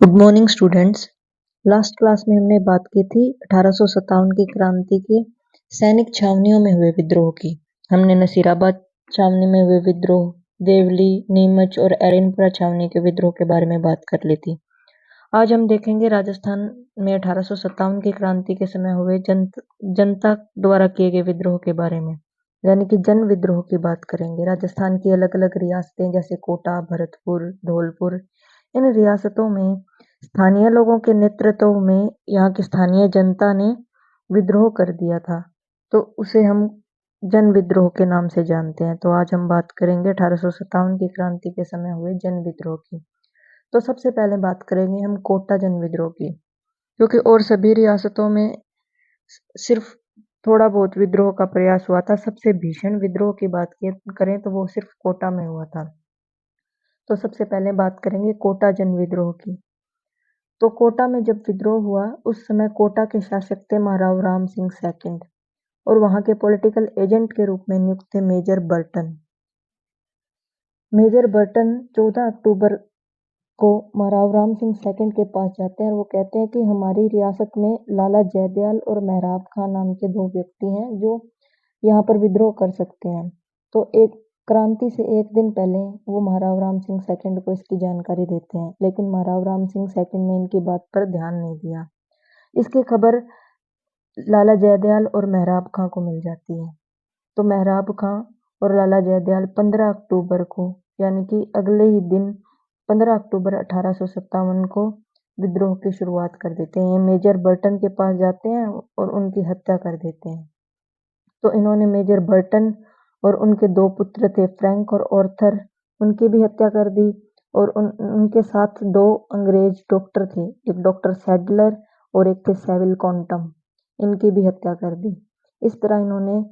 Good morning students. Last class में हमने बात की थी 1857 की क्रांति के सैनिक छावनियों में हुए विद्रोह की। हमने नसीराबाद छावनी में हुए विद्रोह, देवली, नीमच और एरनपुरा छावनी के विद्रोह के बारे में बात कर ली थी। आज हम देखेंगे राजस्थान में 1857 की क्रांति के समय हुए जनता द्वारा किए गए विद्रोह के बारे में, यानी कि जन विद्रोह की बात करेंगे। राजस्थान की अलग अलग रियासतें जैसे कोटा, भरतपुर, धौलपुर, इन रियासतों में स्थानीय लोगों के नेतृत्व में यहाँ की स्थानीय जनता ने विद्रोह कर दिया था, तो उसे हम जन विद्रोह के नाम से जानते हैं। तो आज हम बात करेंगे 1857 की क्रांति के समय हुए जन विद्रोह की। तो सबसे पहले बात करेंगे हम कोटा जन विद्रोह की, क्योंकि और सभी रियासतों में सिर्फ थोड़ा बहुत विद्रोह का प्रयास हुआ था। सबसे भीषण विद्रोह की बात करें तो वो सिर्फ कोटा में हुआ था। तो सबसे पहले बात करेंगे कोटा जन विद्रोह की। तो कोटा में जब विद्रोह हुआ उस समय कोटा के शासक थे महाराव राम सिंह सेकंड और वहां के पॉलिटिकल एजेंट के रूप में नियुक्त थे मेजर बर्टन। मेजर बर्टन 14 अक्टूबर को महाराव राम सिंह सेकंड के पास जाते हैं और वो कहते हैं कि हमारी रियासत में लाला जयदयाल और मेहराब खान नाम के दो व्यक्ति हैं जो यहाँ पर विद्रोह कर सकते हैं। तो एक क्रांति से एक दिन पहले वो महाराव राम सिंह सेकंड को इसकी जानकारी देते हैं, लेकिन महाराव राम सिंह सेकंड ने इनकी बात पर ध्यान नहीं दिया। इसकी खबर लाला जयदयाल और मेहराब खां को मिल जाती है। तो मेहराब खां और लाला जयदयाल 15 अक्टूबर को, यानी कि अगले ही दिन 15 अक्टूबर 1857 को विद्रोह की शुरुआत कर देते हैं। ये मेजर बर्टन के पास जाते हैं और उनकी हत्या कर देते हैं। तो इन्होंने मेजर बर्टन और उनके दो पुत्र थे फ्रैंक और ऑर्थर, उनकी भी हत्या कर दी। और उनके साथ दो अंग्रेज डॉक्टर थे, एक डॉक्टर सैडलर और एक थे सेविल कॉन्टम, इनकी भी हत्या कर दी। इस तरह इन्होंने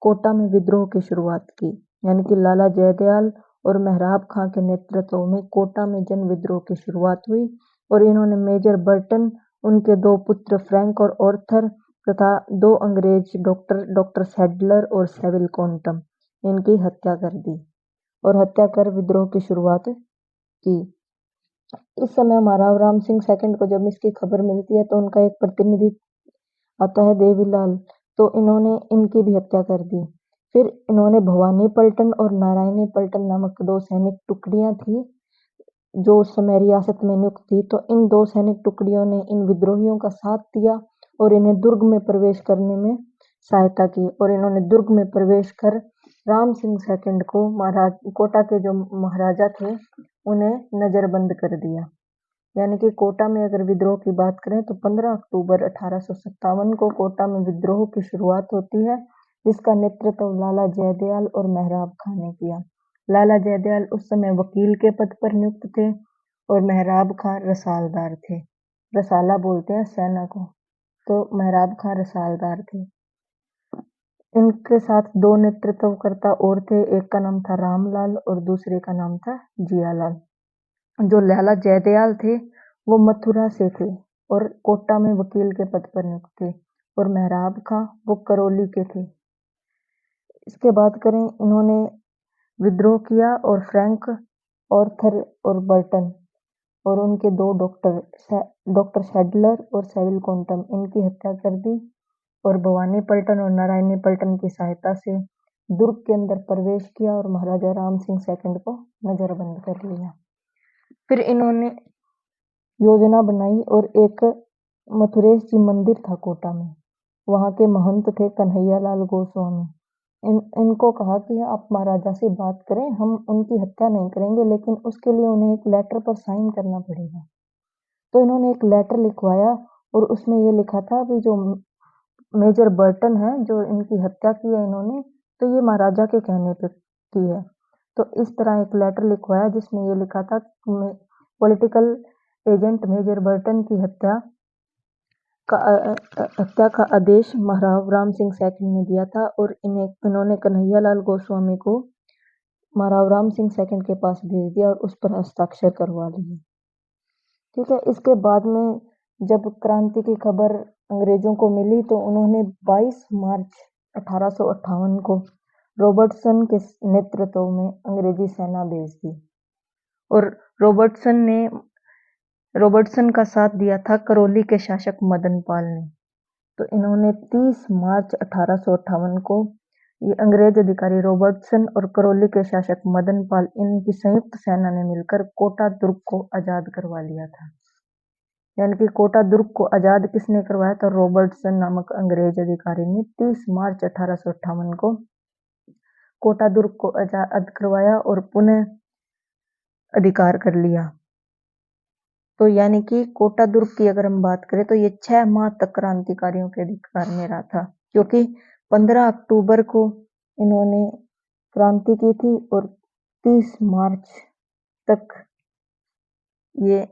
कोटा में विद्रोह की शुरुआत की, यानी कि लाला जयदयाल और मेहराब खां के नेतृत्व में कोटा में जन विद्रोह की शुरुआत हुई। और इन्होंने मेजर बर्टन, उनके दो पुत्र फ्रैंक और ऑर्थर तथा दो अंग्रेज डॉक्टर, डॉक्टर सैडलर और सेविल कॉन्टम, इनकी हत्या कर दी और हत्या कर विद्रोह की शुरुआत की। इस समय महाराव राम सिंह सेकंड को जब इसकी खबर मिलती है तो उनका एक प्रतिनिधि आता है देवीलाल, तो इन्होंने इनकी भी हत्या कर दी। फिर इन्होंने भवानी पलटन और नारायणी पलटन नामक दो सैनिक टुकड़ियां थी जो उस समय रियासत में नियुक्त थी, तो इन दो सैनिक टुकड़ियों ने इन विद्रोहियों का साथ दिया और इन्हें दुर्ग में प्रवेश करने में सहायता की। और इन्होंने दुर्ग में प्रवेश कर राम सिंह सेकंड को, महाराज कोटा के जो महाराजा थे, उन्हें नजरबंद कर दिया। यानी कि कोटा में अगर विद्रोह की बात करें तो 15 अक्टूबर 1857 को कोटा में विद्रोह की शुरुआत होती है, जिसका नेतृत्व लाला जयदयाल और मेहराब खां ने किया। लाला जयदयाल उस समय वकील के पद पर नियुक्त थे और मेहराब खां रसालदार थे। रसाला बोलते हैं सेना को, तो मेहराब खां रसालदार थे। इनके साथ दो नेतृत्वकर्ता और थे, एक का नाम था रामलाल और दूसरे का नाम था जियालाल। जो लाला जयदयाल थे वो मथुरा से थे और कोटा में वकील के पद पर नियुक्त थे, और मेहराब खां वो करौली के थे। इसके बात करें, इन्होंने विद्रोह किया और फ्रैंक, ऑर्थर और बर्टन और उनके दो डॉक्टर, डॉक्टर सैडलर और सेविल कॉन्टम, इनकी हत्या कर दी और भवानी पलटन और नारायणी पलटन की सहायता से दुर्ग के अंदर प्रवेश किया और महाराजा राम सिंह सेकंड को नजरबंद कर लिया। फिर इन्होंने योजना बनाई और एक मथुरेश जी मंदिर था कोटा में, वहाँ के महंत थे कन्हैया लाल गोस्वामी। इनको कहा कि आप महाराजा से बात करें, हम उनकी हत्या नहीं करेंगे, लेकिन उसके लिए उन्हें एक लेटर पर साइन करना पड़ेगा। तो इन्होंने एक लेटर लिखवाया और उसमें ये लिखा था कि जो मेजर बर्टन है, जो इनकी हत्या की है इन्होंने, तो ये महाराजा के कहने पे की है। तो इस तरह एक लेटर लिखवाया जिसमें ये लिखा था कि पॉलिटिकल एजेंट मेजर बर्टन की हत्या का आदेश महाराव राम सिंह सेकंड ने दिया था और इन्होंने कन्हैया लाल गोस्वामी को महाराव राम सिंह सेकंड के पास भेज दिया और उस पर हस्ताक्षर करवा लिए। ठीक है। इसके बाद में जब क्रांति की खबर अंग्रेजों को मिली तो उन्होंने 22 मार्च 1858 को रॉबर्टसन के नेतृत्व में अंग्रेजी सेना भेज दी और रॉबर्टसन ने रॉबर्टसन का साथ दिया था करौली के शासक मदन पाल ने। तो इन्होंने 30 मार्च 1858 को ये अंग्रेज अधिकारी रॉबर्टसन और करौली के शासक मदन पाल इनकी संयुक्त सेना ने मिलकर कोटा दुर्ग को आजाद करवा लिया था। यानी कि कोटा दुर्ग को आजाद किसने करवाया था? रॉबर्टसन नामक अंग्रेज अधिकारी ने 30 मार्च 1858 को कोटा दुर्ग को आजाद करवाया और पुनः अधिकार कर लिया। तो यानी कि कोटा दुर्ग की अगर हम बात करें तो ये 6 माह तक क्रांतिकारियों के अधिकार में रहा था, क्योंकि 15 अक्टूबर को इन्होंने क्रांति की थी और 30 मार्च तक ये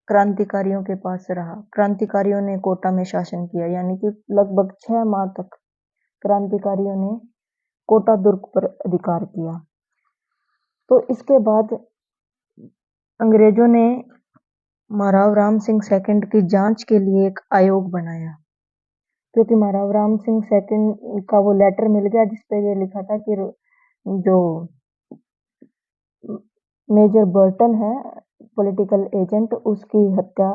क्रांतिकारियों के पास रहा। क्रांतिकारियों ने कोटा में शासन किया, यानी कि लगभग 6 माह तक क्रांतिकारियों ने कोटा दुर्ग पर अधिकार किया। तो इसके बाद अंग्रेजों ने महाराव राम सिंह सेकंड की जांच के लिए एक आयोग बनाया, क्योंकि महाराव राम सिंह सेकंड का वो लेटर मिल गया जिसपे ये लिखा था कि जो मेजर बर्टन है पॉलिटिकल एजेंट, उसकी हत्या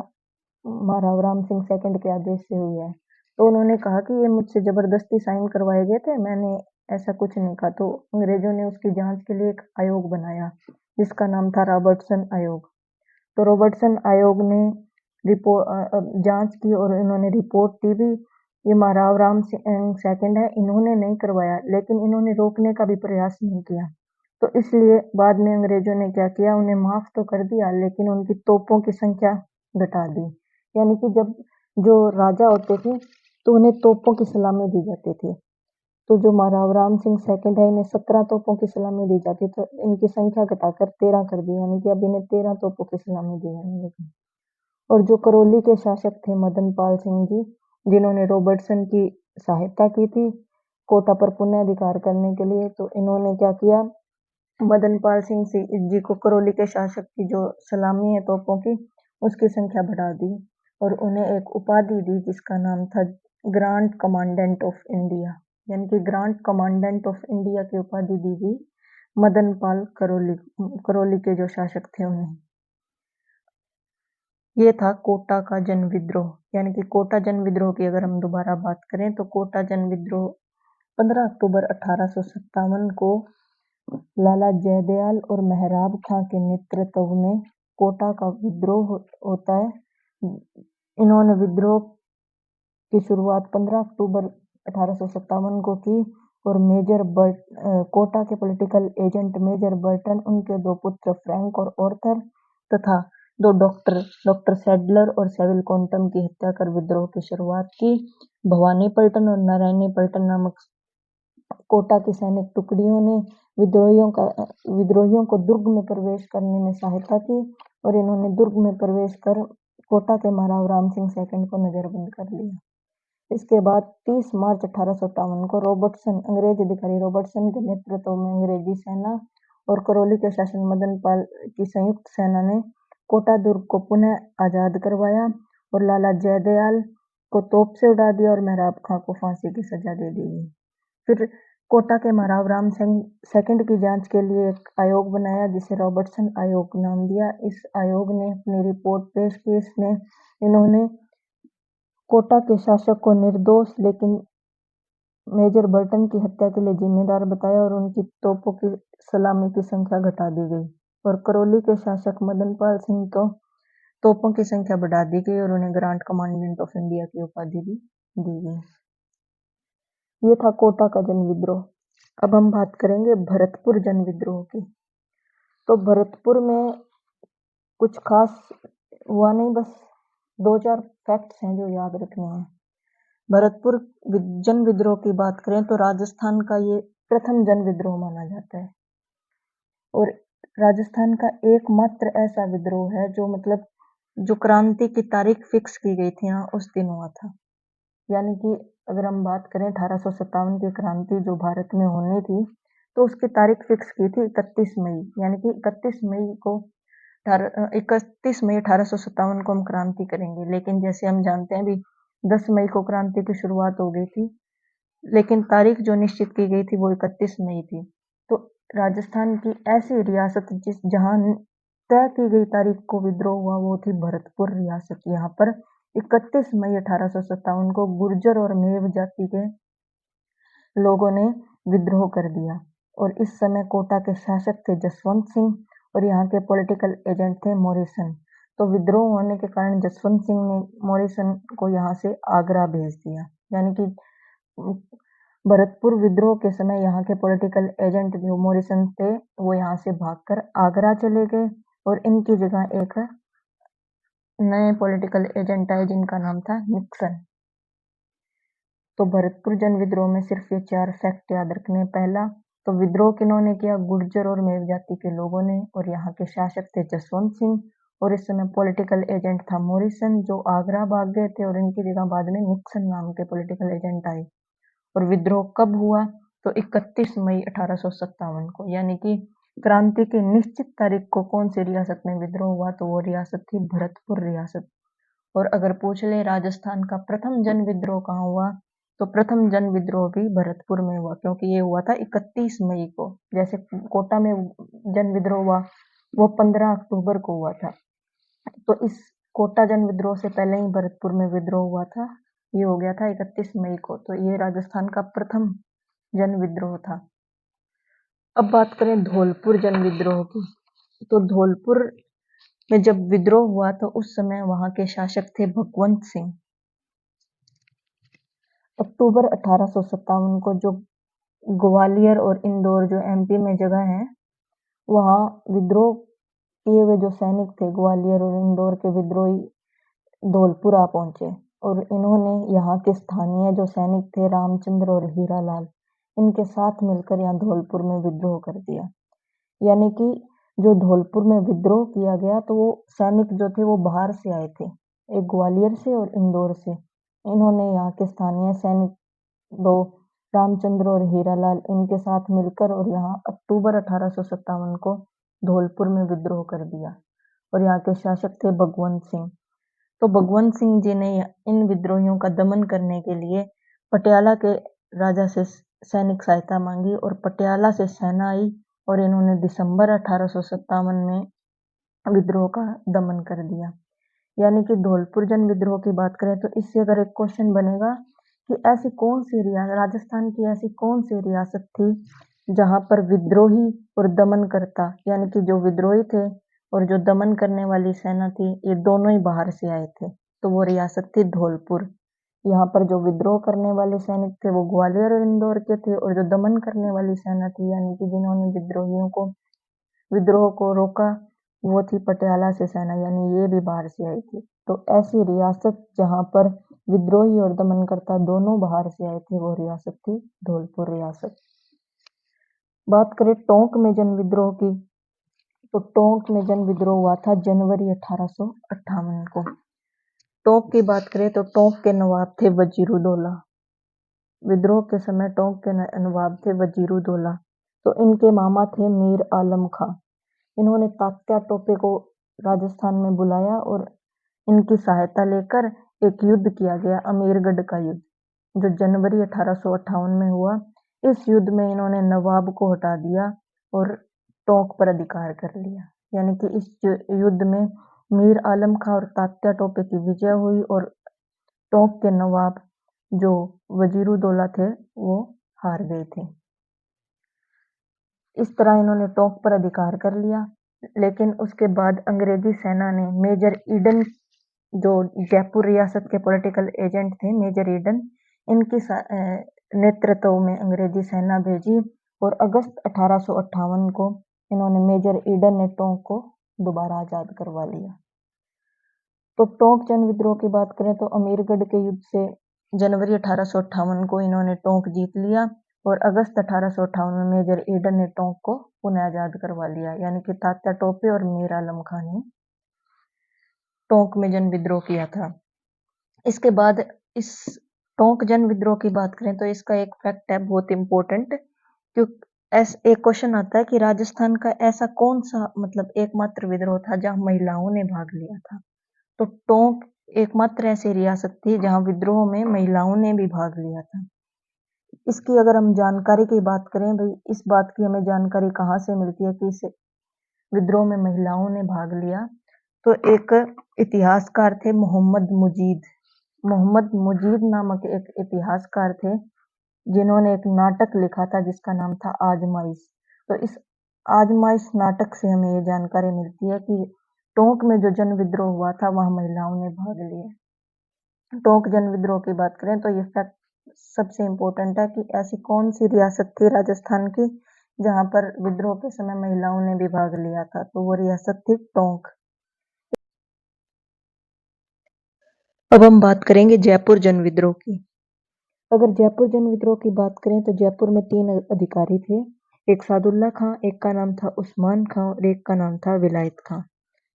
महाराव राम सिंह सेकंड के आदेश से हुई है। तो उन्होंने कहा कि ये मुझसे जबरदस्ती साइन करवाए गए थे, मैंने ऐसा कुछ नहीं कहा। तो अंग्रेजों ने उसकी जांच के लिए एक आयोग बनाया जिसका नाम था रॉबर्टसन आयोग। तो रॉबर्टसन आयोग ने जांच की और इन्होंने रिपोर्ट दी भी। ये महाराव राम सिंह सेकंड है, इन्होंने नहीं करवाया, लेकिन इन्होंने रोकने का भी प्रयास नहीं किया। तो इसलिए बाद में अंग्रेजों ने क्या किया, उन्हें माफ तो कर दिया लेकिन उनकी तोपों की संख्या घटा दी। यानी कि जब जो राजा होते थे तो उन्हें तोपों की सलामी दी जाती थी। तो जो महाराव राम सिंह सेकंड है, इन्हें 17 तोपों की सलामी दी जाती, तो इनकी संख्या घटाकर 13 कर दी, यानी कि अब इन्हें 13 तोपों की सलामी दी जाने लगी। और जो करौली के शासक थे मदन पाल सिंह जी, जिन्होंने रॉबर्टसन की सहायता की थी कोटा पर पुनः अधिकार करने के लिए, तो इन्होंने क्या किया, मदन पाल सिंह जी को करौली के शासक की जो सलामी है तोपों की, उसकी संख्या बढ़ा दी और उन्हें एक उपाधि दी जिसका नाम था ग्रांड कमांडेंट ऑफ इंडिया। यानी कि ग्रांड कमांडेंट ऑफ इंडिया की उपाधि दी गई मदन पाल करौली के जो शासक थे उन्हें। ये था कोटा का जन विद्रोह। यानी कि कोटा जन विद्रोह की अगर हम दोबारा बात करें तो कोटा जन विद्रोह 15 अक्टूबर 1857 को लाला जयदयाल और मेहराब खां के नेतृत्व में कोटा का विद्रोह होता है। इन्होंने विद्रोह की शुरुआत 15 अक्टूबर 1857 को की और कोटा के पॉलिटिकल एजेंट मेजर बर्टन, उनके दो पुत्र फ्रैंक और ऑर्थर तथा दो डॉक्टर सैडलर और सेविल क्वांटम की हत्या कर विद्रोह की शुरुआत की। भवानी पलटन और नारायणी पलटन नामक कोटा की सैनिक टुकड़ियों ने विद्रोहियों को दुर्ग में प्रवेश करने में सहायता की और इन्होंने दुर्ग में प्रवेश कर कोटा के महाराव राम सिंह सेकंड को नजरबंद कर लिया। इसके बाद 30 मार्च 1857 को अंग्रेज अधिकारी रॉबर्टसन के नेतृत्व में अंग्रेजी सेना और करौली के शासक मदन पाल की संयुक्त सेना ने कोटा दुर्ग को पुनः आजाद करवाया और लाला जयदयाल को तोप से उड़ा दिया और मेहराब खां को फांसी की सजा दे दी गई। फिर कोटा के महाराव राम सिंह सेकंड की जांच के लिए एक आयोग बनाया जिसे रॉबर्टसन आयोग नाम दिया। इस आयोग ने अपनी रिपोर्ट पेश की। इसमें इन्होंने कोटा के शासक को निर्दोष लेकिन मेजर बर्टन की हत्या के लिए जिम्मेदार बताया और उनकी तोपों की सलामी की संख्या घटा दी गई और करौली के शासक मदन पाल सिंह को तोपों की संख्या बढ़ा दी गई और उन्हें ग्रांड कमांडेंट ऑफ इंडिया की उपाधि भी दी गई। ये था कोटा का जन विद्रोह। अब हम बात करेंगे भरतपुर जन विद्रोह की। तो भरतपुर में कुछ खास हुआ नहीं, बस 2-4 फैक्ट्स हैं जो याद रखने हैं। भरतपुर जन विद्रोह की बात करें तो राजस्थान का ये प्रथम जन विद्रोह माना जाता है और राजस्थान का एकमात्र ऐसा विद्रोह है जो क्रांति की तारीख फिक्स की गई थी यहाँ उस दिन हुआ था। यानी कि अगर हम बात करें 1857 की क्रांति जो भारत में होनी थी तो उसकी तारीख फिक्स की थी 31 मई। यानी कि 31 मई 1857 को हम क्रांति करेंगे, लेकिन जैसे हम जानते हैं अभी 10 मई को क्रांति की शुरुआत हो गई थी, लेकिन तारीख जो निश्चित की गई थी वो 31 मई थी। तो राजस्थान की ऐसी रियासत जहां तय की गई तारीख को विद्रोह हुआ वो थी भरतपुर रियासत। यहाँ पर 31 मई 1857 को गुर्जर और मेव जाति के लोगों ने विद्रोह कर दिया और इस समय कोटा के शासक थे जसवंत सिंह और यहाँ के पॉलिटिकल एजेंट थे मॉरिसन। तो विद्रोह होने के कारण जसवंत सिंह ने मॉरिसन को यहाँ से आगरा भेज दिया। यानी कि भरतपुर विद्रोह के समय यहाँ के पॉलिटिकल एजेंट जो मॉरिसन थे वो यहाँ से भागकर आगरा चले गए और इनकी जगह एक नए पॉलिटिकल एजेंट आए जिनका नाम था निक्सन। तो भरतपुर जन विद्रोह में सिर्फ ये 4 फैक्ट याद रखने। पहला, तो विद्रोह किन्होंने किया? गुर्जर और मेव जाति के लोगों ने और यहाँ के शासक थे जसवंत सिंह और इस समय पॉलिटिकल एजेंट था मॉरिसन जो आगरा भाग गए थे और इनकी जगह बाद में निक्सन नाम के पॉलिटिकल एजेंट आए। और विद्रोह कब हुआ? तो 31 मई 1857 को। यानी कि क्रांति की निश्चित तारीख को कौन सी रियासत में विद्रोह हुआ? तो वो रियासत थी भरतपुर रियासत। और अगर पूछ ले राजस्थान का प्रथम जन विद्रोह कहाँ हुआ, तो प्रथम जन विद्रोह भी भरतपुर में हुआ क्योंकि ये हुआ था 31 मई को। जैसे कोटा में जन विद्रोह हुआ वो 15 अक्टूबर को हुआ था। तो इस कोटा जन विद्रोह से पहले ही भरतपुर में विद्रोह हुआ था, ये हो गया था 31 मई को। तो ये राजस्थान का प्रथम जन विद्रोह था। अब बात करें धौलपुर जन विद्रोह की, तो धौलपुर में जब विद्रोह हुआ तो उस समय वहां के शासक थे भगवंत सिंह। अक्टूबर 1857 को जो ग्वालियर और इंदौर जो एमपी में जगह है वहां विद्रोह किए हुए जो सैनिक थे ग्वालियर और इंदौर के विद्रोही धौलपुर आ पहुंचे और इन्होंने यहाँ के स्थानीय जो सैनिक थे रामचंद्र और हीरालाल इनके साथ मिलकर यहाँ धौलपुर में विद्रोह कर दिया। यानी कि जो धौलपुर में विद्रोह किया गया तो वो सैनिक जो थे वो बाहर से आए थे, एक ग्वालियर से और इंदौर से। इन्होंने यहाँ के स्थानीय सैनिक दो रामचंद्र और हीरालाल इनके साथ मिलकर और यहाँ अक्टूबर 1857 को धौलपुर में विद्रोह कर दिया और यहाँ के शासक थे भगवंत सिंह। तो भगवंत सिंह जी ने इन विद्रोहियों का दमन करने के लिए पटियाला के राजा से सैनिक सहायता मांगी और पटियाला से सेना आई और इन्होंने दिसंबर 1857 में विद्रोह का दमन कर दिया। यानी कि धौलपुर जन विद्रोह की बात करें तो इससे अगर एक क्वेश्चन बनेगा कि ऐसी कौन सी रियासत, राजस्थान की ऐसी कौन सी रियासत थी जहां पर विद्रोही और दमनकर्ता यानी कि जो विद्रोही थे और जो दमन करने वाली सेना थी ये दोनों ही बाहर से आए थे, तो वो रियासत थी धौलपुर। यहाँ पर जो विद्रोह करने वाले सैनिक थे वो ग्वालियर और इंदौर के थे और जो दमन करने वाली सेना थी यानी कि जिन्होंने विद्रोह को रोका वो थी पटियाला से सेना, यानी ये भी बाहर से आई थी। तो ऐसी रियासत जहां पर विद्रोही और दमनकर्ता दोनों बाहर से आए थे वो रियासत थी धौलपुर रियासत। बात करें टोंक में जन विद्रोह की, तो टोंक में जन विद्रोह हुआ था जनवरी 1858 को। टोंक की बात करें तो टोंक के नवाब थे वजीरुद्दौला। विद्रोह के समय टोंक के नवाब थे वजीरुद्दौला। तो इनके मामा थे मीर आलम खां। इन्होंने तात्या टोपे को राजस्थान में बुलाया और इनकी सहायता लेकर एक युद्ध किया गया, अमीरगढ़ का युद्ध, जो जनवरी 1858 में हुआ। इस युद्ध में इन्होंने नवाब को हटा दिया और टोंक पर अधिकार कर लिया। यानी कि इस युद्ध में मीर आलम खां और तात्या टोपे की विजय हुई और टोंक के नवाब जो वजीरुद्दौला थे वो हार गए थे। इस तरह इन्होंने टोंक पर अधिकार कर लिया। लेकिन उसके बाद अंग्रेजी सेना ने मेजर ईडन जो जयपुर रियासत के पॉलिटिकल एजेंट थे, मेजर ईडन, इनकी नेतृत्व में अंग्रेजी सेना भेजी और अगस्त 1858 को इन्होंने मेजर ईडन ने टोंक को दोबारा आजाद करवा लिया। तो टोंक जन विद्रोह की बात करें तो अमीरगढ़ के युद्ध से जनवरी 1858 को इन्होंने टोंक जीत लिया और अगस्त 1858 में मेजर ईडन ने टोंक को पुनः आजाद करवा लिया। यानी कि तात्या टोपे और मीर आलम खां ने टोंक में जन विद्रोह किया था। इसके बाद इस टोंक जन विद्रोह की बात करें तो इसका एक फैक्ट है बहुत इंपॉर्टेंट, क्योंकि एक क्वेश्चन आता है कि राजस्थान का ऐसा कौन सा मतलब एकमात्र विद्रोह था जहां महिलाओं ने भाग लिया था। तो टोंक एकमात्र ऐसी रियासत थी जहां विद्रोह में महिलाओं ने भी भाग लिया था। इसकी अगर हम जानकारी की बात करें, भाई इस बात की हमें जानकारी कहाँ से मिलती है कि विद्रोह में महिलाओं ने भाग लिया। तो एक इतिहासकार थे मोहम्मद मुजीद नामक एक इतिहासकार थे, जिन्होंने एक नाटक लिखा था जिसका नाम था आजमाइश। तो इस आजमाइश नाटक से हमें ये जानकारी मिलती है कि टोंक में जो जन विद्रोह हुआ था वहाँ महिलाओं ने भाग लिया। टोंक जन विद्रोह की बात करें तो ये फैक्ट सबसे इम्पोर्टेंट है कि ऐसी कौन सी रियासत थी राजस्थान की जहाँ पर विद्रोह के समय महिलाओं ने भी भाग लिया था, तो वो रियासत थी टोंक। अब हम बात करेंगे जयपुर जन विद्रोह की। अगर जयपुर जन विद्रोह की बात करें तो जयपुर में 3 अधिकारी थे। एक सादुल्ला खां, एक का नाम था उस्मान खां और एक का नाम था विलायत खां।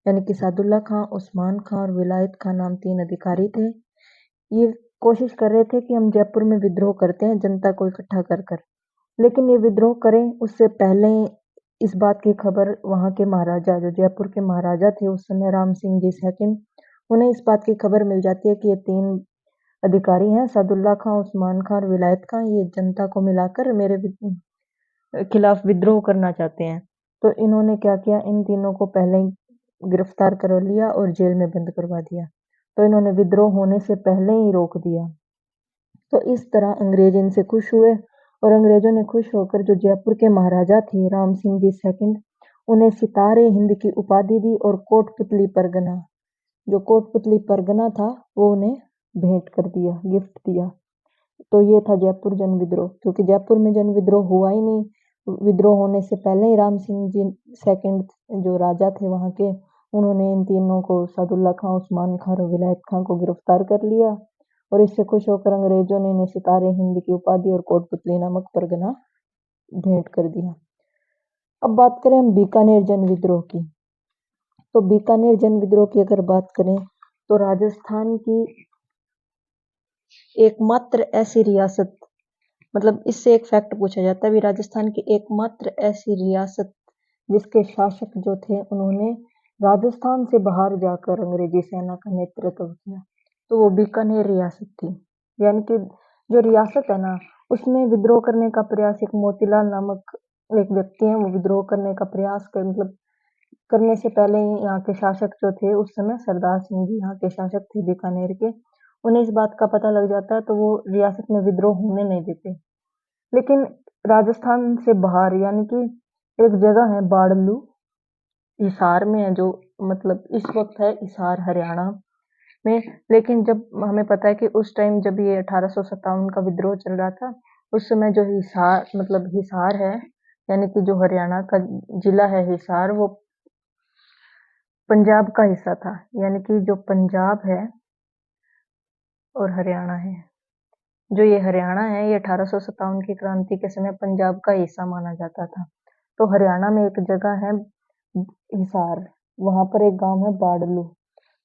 यानी कि सादुल्ला खां, उस्मान खां और विलायत खां नाम 3 अधिकारी थे। ये कोशिश कर रहे थे कि हम जयपुर में विद्रोह करते हैं जनता को इकट्ठा कर कर। लेकिन ये विद्रोह करें उससे पहले इस बात की खबर वहाँ के महाराजा, जो जयपुर के महाराजा थे उस समय, राम सिंह जी सेकंड, उन्हें इस बात की खबर मिल जाती है कि ये 3 अधिकारी हैं, सादुल्ला खां, उस्मान खां और विलायत खां, ये जनता को मिलाकर मेरे खिलाफ विद्रोह करना चाहते हैं। तो इन्होंने क्या किया, इन तीनों को पहले ही गिरफ्तार कर लिया और जेल में बंद करवा दिया। तो इन्होंने विद्रोह होने से पहले ही रोक दिया। तो इस तरह अंग्रेज इनसे खुश हुए और अंग्रेजों ने खुश होकर जो जयपुर के महाराजा थे राम सिंह जी सेकंड, उन्हें सितारे हिंद की उपाधि दी और कोटपुतली परगना, जो कोटपुतली परगना था वो उन्हें भेंट कर दिया, गिफ्ट दिया। तो ये था जयपुर जन विद्रोह, क्योंकि जयपुर में जन विद्रोह हुआ ही नहीं। विद्रोह होने से पहले ही राम सिंह जी सेकंड जो राजा थे वहाँ के, उन्होंने इन तीनों को, सादुल्ला खां, उस्मान खां और विलायत खां को गिरफ्तार कर लिया और इससे खुश होकर अंग्रेजों ने इन्हें सितारे हिंद की उपाधि और कोटपुतली नामक परगना भेंट कर दिया। अब बात करें हम बीकानेर जन विद्रोह की। तो बीकानेर जन विद्रोह की अगर बात करें तो राजस्थान की एकमात्र ऐसी रियासत, मतलब इससे एक फैक्ट पूछा जाता है भी, राजस्थान की एकमात्र ऐसी रियासत जिसके शासक जो थे उन्होंने राजस्थान से बाहर जाकर अंग्रेजी सेना का नेतृत्व किया, तो वो बीकानेर रियासत थी। यानी कि जो रियासत है ना, उसमें विद्रोह करने का प्रयास, एक मोतीलाल नामक एक व्यक्ति हैं, वो विद्रोह करने का प्रयास कर, मतलब करने से पहले ही यहाँ के शासक जो थे उस समय, सरदार सिंह जी यहाँ के शासक थे बीकानेर के, उन्हें इस बात का पता लग जाता है तो वो रियासत में विद्रोह होने नहीं देते। लेकिन राजस्थान से बाहर, यानी कि एक जगह है बाड़लू, हिसार में है, जो मतलब इस वक्त है हिसार हरियाणा में। लेकिन जब हमें पता है कि उस टाइम जब ये 1857 का विद्रोह चल रहा था, उस समय जो हिसार, मतलब हिसार है, यानी कि जो हरियाणा का जिला है हिसार, वो पंजाब का हिस्सा था। यानी कि जो पंजाब है और हरियाणा है, जो ये हरियाणा है, ये 1857 की क्रांति के समय पंजाब का हिस्सा माना जाता था। तो हरियाणा में एक जगह है हिसार, वहां पर एक गांव है बाड़लू।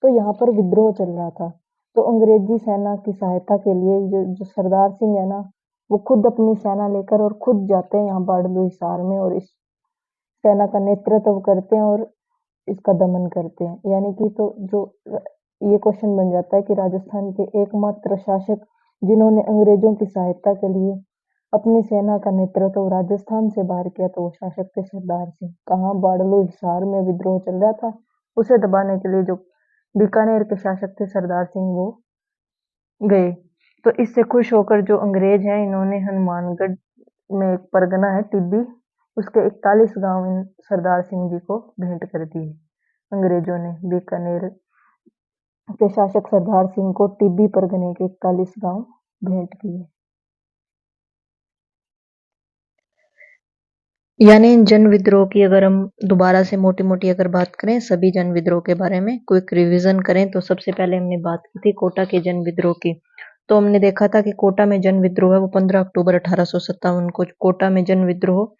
तो यहाँ पर विद्रोह चल रहा था। तो अंग्रेजी सेना की सहायता के लिए जो सरदार सिंह है ना, वो खुद अपनी सेना लेकर और खुद जाते हैं यहाँ बाड़लू हिसार में और इस सेना का नेतृत्व करते हैं और इसका दमन करते हैं। यानी कि तो जो ये क्वेश्चन बन जाता है कि राजस्थान के एकमात्र शासक जिन्होंने अंग्रेजों की सहायता के लिए अपनी सेना का नेतृत्व राजस्थान से बाहर किया, तो वो शासक थे सरदार सिंह। कहाँ, बाड़लू हिसार में विद्रोह चल रहा था, उसे दबाने के लिए जो बीकानेर के शासक थे सरदार सिंह, वो गए। तो इससे खुश होकर जो अंग्रेज हैं, इन्होंने हनुमानगढ़ में एक परगना है टिब्बी, उसके 41 गांव इन सरदार सिंह जी को भेंट कर दिए। अंग्रेजों ने बीकानेर के शासक सरदार सिंह को टिब्बी परगने के 41 गांव भेंट किए। यानी इन जन विद्रोह की अगर हम दोबारा से मोटी मोटी अगर बात करें, सभी जन विद्रोह के बारे में क्विक रिवीजन करें, तो सबसे पहले हमने बात की थी कोटा के जन विद्रोह की। तो हमने देखा था कि कोटा में जन विद्रोह है वो 15 अक्टूबर 1857 को कोटा में जन विद्रोह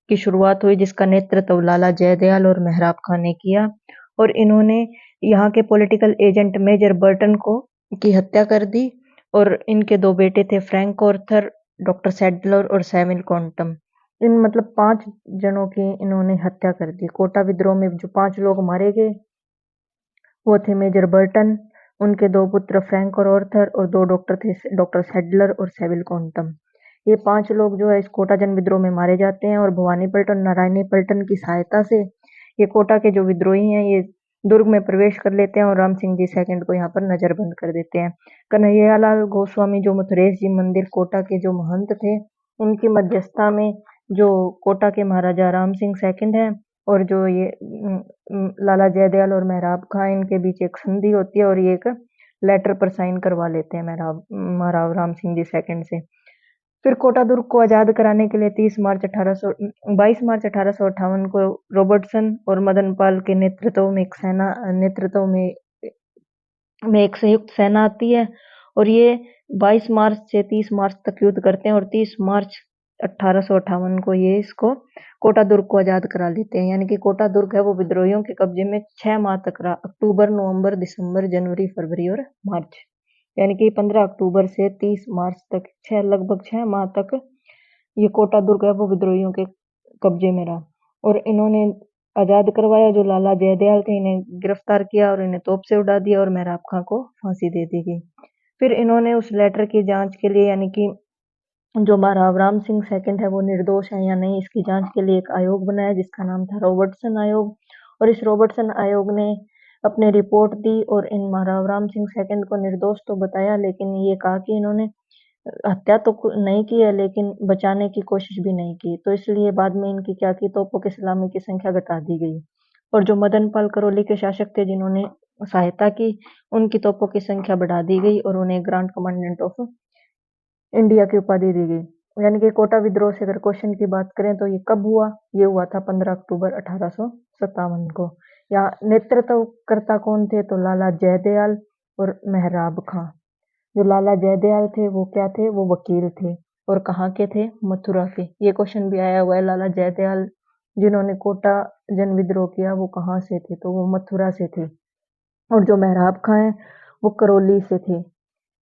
की शुरुआत हुई, जिसका नेतृत्व लाला जयदयाल और मेहराब खां ने किया। और इन्होंने यहाँ के पॉलिटिकल एजेंट मेजर बर्टन को की हत्या कर दी और इनके 2 बेटे थे, फ्रैंक ऑर्थर, डॉक्टर सैडलर और सैमुअल क्वांटम। इन मतलब 5 जनों की इन्होंने हत्या कर दी। कोटा विद्रोह में जो 5 लोग मारे गए वो थे मेजर बर्टन, उनके 2 पुत्र फ्रैंक और ऑर्थर और 2 डॉक्टर थे, डॉक्टर सैडलर और सैमुअल क्वांटम। ये 5 लोग जो है इस कोटा जन विद्रोह में मारे जाते हैं और भवानी पलटन, नारायणी पलटन की सहायता से ये कोटा के जो विद्रोही हैं ये दुर्ग में प्रवेश कर लेते हैं और राम सिंह जी सेकंड को यहाँ पर नजरबंद कर देते हैं। कन्हैयालाल गोस्वामी जो मथुरेश जी मंदिर कोटा के जो महंत थे, उनकी मध्यस्थता में जो कोटा के महाराजा राम सिंह सेकंड हैं और जो ये लाला जयदयाल और मेहराब खां इनके बीच एक संधि होती है और ये एक लेटर पर साइन करवा लेते हैं महाराव राम सिंह जी सेकंड से। फिर कोटा दुर्ग को आजाद कराने के लिए 22 मार्च 1858 को रॉबर्टसन और मदनपाल के नेतृत्व में एक संयुक्त सेना आती है और ये 22 मार्च से 30 मार्च तक युद्ध करते हैं और 30 मार्च 1858 को ये इसको कोटा दुर्ग को आजाद करा लेते हैं। यानी कि कोटा दुर्ग है वो विद्रोहियों के कब्जे में 6 माह तक रहा, अक्टूबर, नवंबर, दिसंबर, जनवरी, फरवरी और मार्च। यानी कि 15 अक्टूबर से 30 मार्च तक लगभग 6 माह तक ये कोटा दुर्ग है वो विद्रोहियों के कब्जे में रहा और इन्होंने आजाद करवाया। जो लाला जयदयाल थे इन्हें गिरफ्तार किया और इन्हें तोप से उड़ा दिया और मेहराब खां को फांसी दे दी गई। फिर इन्होंने उस लेटर की जांच के लिए यानी कि जो महाराव राम सिंह सेकंड है वो निर्दोष है या नहीं इसकी जांच के लिए एक आयोग बनाया जिसका नाम था रॉबर्टसन आयोग। और इस रॉबर्टसन आयोग ने अपने रिपोर्ट दी और इन महाराव राम सिंह सेकंड को निर्दोष तो बताया लेकिन ये कहा कि इन्होंने हत्या तो नहीं की है लेकिन बचाने की कोशिश भी नहीं की, तो इसलिए बाद में इनकी क्या की तोपों की सलामी की संख्या घटा दी गई। और जो मदन पाल करौली के शासक थे जिन्होंने सहायता की उनकी तोपों की संख्या बढ़ा दी गई और उन्हें ग्रांड कमांडेंट ऑफ इंडिया की उपाधि दी गई। यानी कि कोटा विद्रोह से अगर क्वेश्चन की बात करें तो ये कब हुआ? ये हुआ था 15 अक्टूबर 1857 को। यहाँ नेतृत्वकर्ता कौन थे? तो लाला जयदयाल और मेहराब खां। जो लाला जयदयाल थे वो क्या थे? वो वकील थे और कहाँ के थे? मथुरा के। ये क्वेश्चन भी आया हुआ है, लाला जयदयाल जिन्होंने कोटा जन विद्रोह किया वो कहाँ से थे? तो वो मथुरा से थे। और जो मेहराब खां है वो करौली से थे।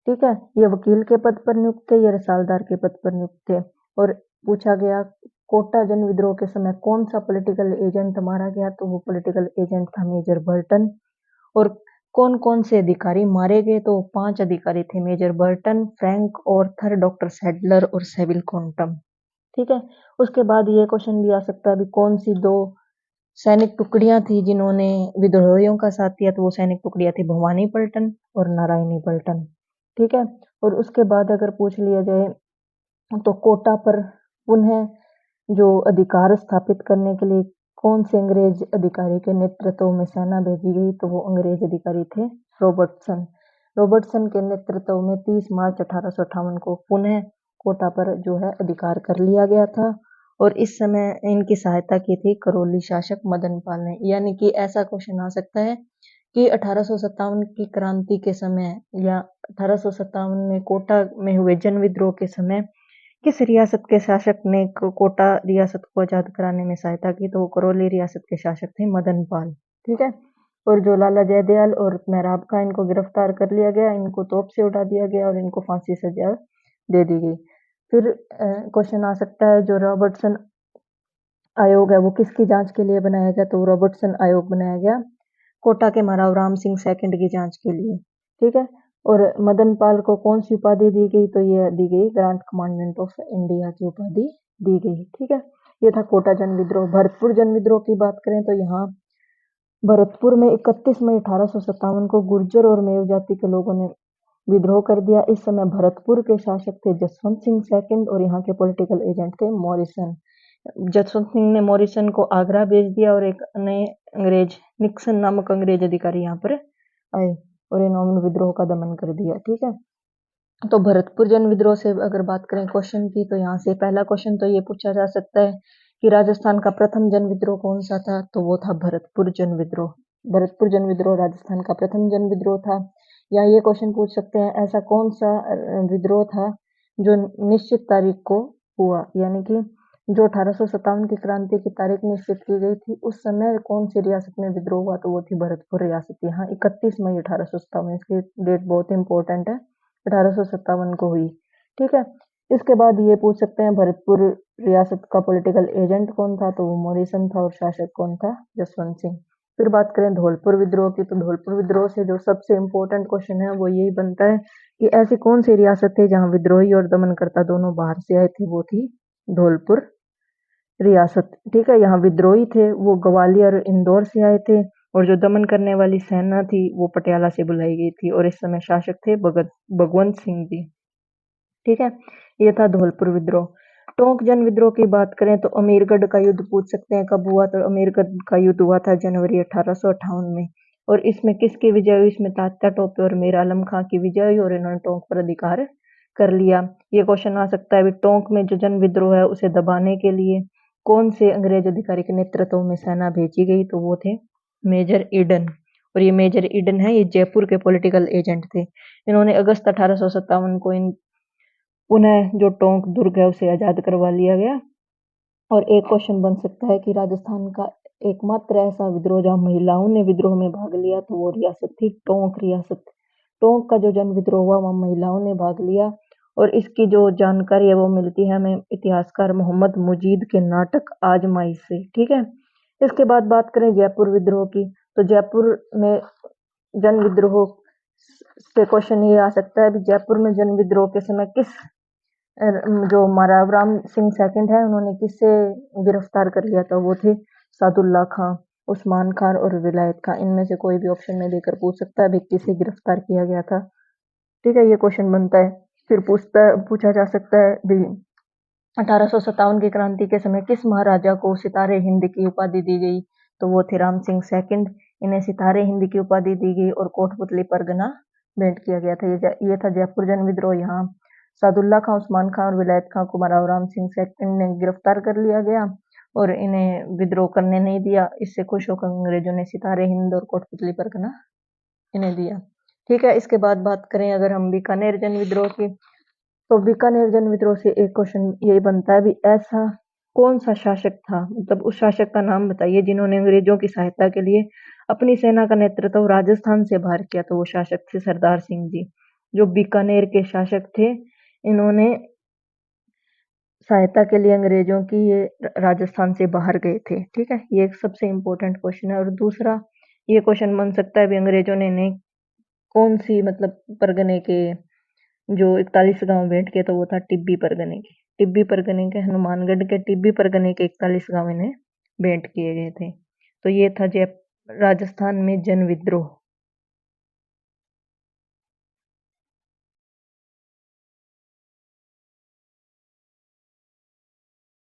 ठीक है, ये वकील के पद पर नियुक्त थे, ये रसालदार के पद पर नियुक्त थे। और पूछा गया कोटा जन विद्रोह के समय कौन सा पॉलिटिकल एजेंट मारा गया? तो वो पॉलिटिकल एजेंट था मेजर बर्टन। और कौन कौन से अधिकारी मारे गए? तो 5 अधिकारी थे, Major Burton, Frank Arthur, Doctor Sadler और सेविल क्वांटम। ठीक है, उसके बाद ये क्वेश्चन भी आ सकता है अभी कौन सी 2 सैनिक टुकड़ियां थी जिन्होंने विद्रोहियों का साथ दिया? तो वो सैनिक टुकड़ियां थी भवानी पलटन और नारायणी पलटन। ठीक है, और उसके बाद अगर पूछ लिया जाए तो कोटा पर पुनः जो अधिकार स्थापित करने के लिए कौन से अंग्रेज अधिकारी के नेतृत्व में सेना भेजी गई? तो वो अंग्रेज अधिकारी थे रॉबर्टसन। रॉबर्टसन के नेतृत्व में 30 मार्च 1858 को पुनः कोटा पर जो है अधिकार कर लिया गया था और इस समय इनकी सहायता की थी करौली शासक मदन पाल ने। यानी कि ऐसा क्वेश्चन आ सकता है कि 1857 की क्रांति के समय या 1857 में कोटा में हुए जन विद्रोह के समय किस रियासत के शासक ने कोटा रियासत को आजाद कराने में सहायता की? तो वो करौली रियासत के शासक थे मदन पाल। ठीक है, और जो लाला जयदयाल और मेहराब खां इनको गिरफ्तार कर लिया गया, इनको तोप से उड़ा दिया गया और इनको फांसी सजा दे दी गई। फिर क्वेश्चन आ सकता है जो रॉबर्टसन आयोग है वो किसकी जांच के लिए बनाया गया? तो रॉबर्टसन आयोग बनाया गया कोटा के महाराव राम सिंह सेकंड की जांच के लिए। ठीक है, और मदन पाल को कौन सी उपाधि दी गई? तो ये दी गई ग्रांड कमांडेंट ऑफ इंडिया की उपाधि दी गई। ठीक है, ये था कोटा जन विद्रोह। भरतपुर जन विद्रोह की बात करें तो यहाँ भरतपुर में 31 मई 1857 को गुर्जर और मेव जाति के लोगों ने विद्रोह कर दिया। इस समय भरतपुर के शासक थे जसवंत सिंह सेकंड और यहाँ के पॉलिटिकल एजेंट थे मॉरिसन। जसवंत सिंह ने मॉरिसन को आगरा भेज दिया और एक नए अंग्रेज निक्सन नामक अंग्रेज अधिकारी यहाँ पर आए और इन्होंने विद्रोह का दमन कर दिया। ठीक है, तो भरतपुर जन विद्रोह से अगर बात करें क्वेश्चन की तो यहाँ से पहला क्वेश्चन तो ये पूछा जा सकता है कि राजस्थान का प्रथम जन विद्रोह कौन सा था? तो वो था भरतपुर जन विद्रोह। भरतपुर जन विद्रोह राजस्थान का प्रथम जन विद्रोह था। या ये क्वेश्चन पूछ सकते हैं ऐसा कौन सा विद्रोह था जो निश्चित तारीख को हुआ? यानी कि जो 1857 की क्रांति की तारीख निश्चित की गई थी उस समय कौन सी रियासत में विद्रोह हुआ? तो वो थी भरतपुर रियासत। यहाँ 31 मई 1857, इसकी डेट बहुत इंपॉर्टेंट है, 1857 को हुई। ठीक है, इसके बाद ये पूछ सकते हैं भरतपुर रियासत का पॉलिटिकल एजेंट कौन था? तो वो मॉरिसन था और शासक कौन था? जसवंत सिंह। फिर बात करें धौलपुर विद्रोह की तो धौलपुर विद्रोह से जो सबसे इम्पोर्टेंट क्वेश्चन है वो यही बनता है कि ऐसी कौन सी रियासत थी जहां विद्रोही और दमनकर्ता दोनों बाहर से आए थे? वो थी धौलपुर रियासत, ठीक है। यहाँ विद्रोही थे वो ग्वालियर और इंदौर से आए थे, और जो दमन करने वाली सेना थी वो पटियाला से बुलाई गई थी, और इस समय शासक थे भगत भगवंत सिंह जी, ठीक है। ये था धौलपुर विद्रोह। टोंक जन विद्रोह की बात करें तो अमीरगढ़ का युद्ध पूछ सकते हैं कब हुआ, तो अमीरगढ़ का युद्ध हुआ था जनवरी 1858 में। और इसमें किसकी विजय हुई? इसमें तात्या टोपे और मीर आलम खां की विजय हुई, और इन्होंने टोंक पर अधिकार कर लिया। ये क्वेश्चन आ सकता है भी, टोंक में जो जन विद्रोह है उसे दबाने के लिए कौन से अंग्रेज अधिकारी के नेतृत्व में सेना भेजी गई? तो वो थे मेजर ईडन। और ये मेजर ईडन है, ये जयपुर के पॉलिटिकल एजेंट थे। इन्होंने अगस्त 1857 को इन पुनः जो टोंक दुर्ग है उसे आजाद करवा लिया गया। और एक क्वेश्चन बन सकता है कि राजस्थान का एकमात्र ऐसा विद्रोह जहां महिलाओं ने विद्रोह में भाग लिया, तो वो रियासत थी टोंक रियासत। टोंक का जो जन विद्रोह हुआ वहां महिलाओं ने भाग लिया, और इसकी जो जानकारी है वो मिलती है हमें इतिहासकार मोहम्मद मुजीद के नाटक आजमाइश से, ठीक है। इसके बाद बात करें जयपुर विद्रोह की, तो जयपुर में जन विद्रोह से क्वेश्चन ये आ सकता है भी, जयपुर में जन विद्रोह के समय किस जो मारावराम सिंह सेकंड है उन्होंने किससे गिरफ्तार कर लिया था? वो थे सादुल्ला खां, उस्मान खान और विलायत खां। इनमें से कोई भी ऑप्शन में देकर पूछ सकता है भी किसे गिरफ्तार किया गया था, ठीक है। ये क्वेश्चन बनता है। फिर पूछा जा सकता है भी, 1857 की क्रांति के समय किस महाराजा को सितारे हिंद की उपाधि दी गई? तो वो थे राम सिंह सेकंड। इन्हें सितारे हिंद की उपाधि दी गई और कोटपुतली परगना भेंट किया गया था। ये था जयपुर जन विद्रोह। यहाँ सादुल्ला खां, उस्मान खां और विलायत खां को महाराव राम सिंह सेकंड ने गिरफ्तार कर लिया गया, और इन्हें विद्रोह करने नहीं दिया। इससे खुश होकर अंग्रेजों ने सितारे हिंद और कोटपुतली परगना इन्हें दिया, ठीक है। इसके बाद बात करें अगर हम बीकानेर जन विद्रोह की, तो बीकानेर जन विद्रोह से एक क्वेश्चन यही बनता है भी, ऐसा कौन सा शासक था, मतलब उस शासक का नाम बताइए जिन्होंने अंग्रेजों की सहायता के लिए अपनी सेना का नेतृत्व राजस्थान से बाहर किया? तो वो शासक थे सरदार सिंह जी, जो बीकानेर के शासक थे। इन्होंने सहायता के लिए अंग्रेजों की ये राजस्थान से बाहर गए थे, ठीक है। ये एक सबसे इम्पोर्टेंट क्वेश्चन है। और दूसरा ये क्वेश्चन बन सकता है भी, अंग्रेजों ने इन्हें कौन सी मतलब परगने के जो 41 गांव भेंट किए, तो वो था टिब्बी परगने के। टिब्बी परगने के हनुमानगढ़ के टिब्बी परगने के 41 गांव इन्हें भेंट किए गए थे। तो ये था जय राजस्थान में जन विद्रोह।